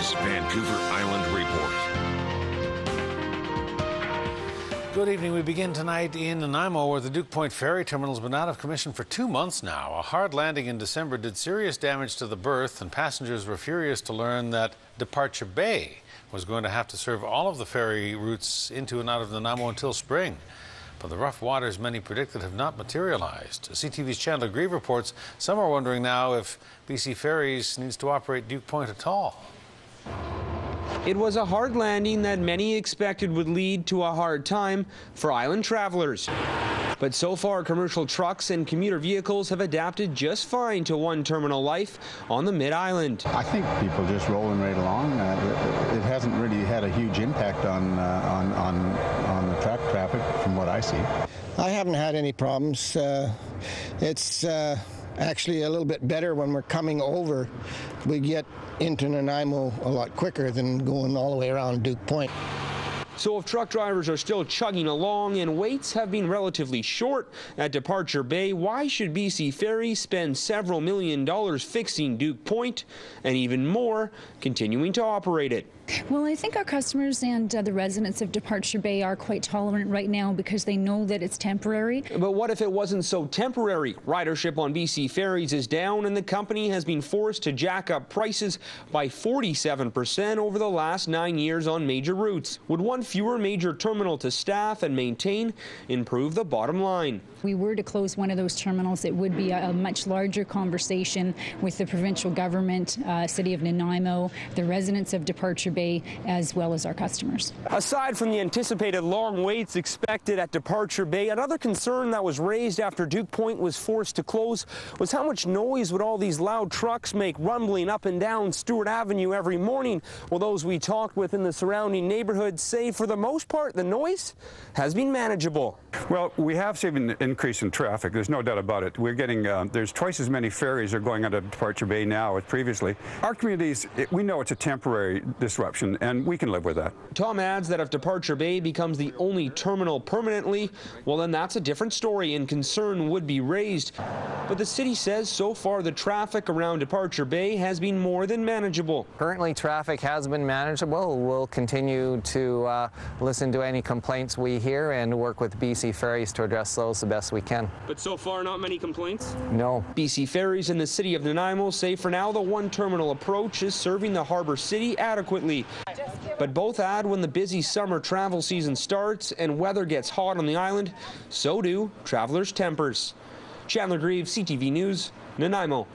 Ferries Vancouver Island Report. Good evening. We begin tonight in Nanaimo, where the Duke Point ferry terminal has been out of commission for 2 months now. A hard landing in December did serious damage to the berth, and passengers were furious to learn that Departure Bay was going to have to serve all of the ferry routes into and out of Nanaimo until spring. But the rough waters many predicted have not materialized. CTV's Chandler Grieve reports some are wondering now if BC Ferries needs to operate Duke Point at all. It was a hard landing that many expected would lead to a hard time for island travelers. But so far, commercial trucks and commuter vehicles have adapted just fine to one terminal life on the mid-island. I think people are just rolling right along. It hasn't really had a huge impact on the truck traffic from what I see. I haven't had any problems. It's actually a little bit better when we're coming over. We get into Nanaimo a lot quicker than going all the way around Duke Point. So if truck drivers are still chugging along and waits have been relatively short at Departure Bay, why should BC Ferries spend several $1 million fixing Duke Point and even more continuing to operate it? Well, I think our customers and the residents of Departure Bay are quite tolerant right now because they know that it's temporary. But what if it wasn't so temporary? Ridership on BC Ferries is down, and the company has been forced to jack up prices by 47% over the last 9 years on major routes. Would one fewer major terminal to staff and maintain improve the bottom line? If we were to close one of those terminals, it would be a much larger conversation with the provincial government, City of Nanaimo, the residents of Departure Bay, as well as our customers. Aside from the anticipated long waits expected at Departure Bay, another concern that was raised after Duke Point was forced to close was how much noise would all these loud trucks make rumbling up and down Stewart Avenue every morning. Well, those we talked with in the surrounding neighborhoods say for the most part the noise has been manageable. Well, we have seen an increase in traffic. There's no doubt about it. We're getting, there's twice as many ferries are going out of Departure Bay now as previously. Our communities, we know it's a temporary disruption, and we can live with that. Tom adds that if Departure Bay becomes the only terminal permanently, well, then that's a different story and concern would be raised. But the city says so far the traffic around Departure Bay has been more than manageable. Currently, traffic has been manageable. We'll continue to listen to any complaints we hear and work with BC Ferries to address those the best we can. But so far, not many complaints? No. BC Ferries and the City of Nanaimo say for now the one terminal approach is serving the Harbour City adequately. But both add when the busy summer travel season starts and weather gets hot on the island, so do travelers' tempers. Chandler Grieve, CTV News, Nanaimo.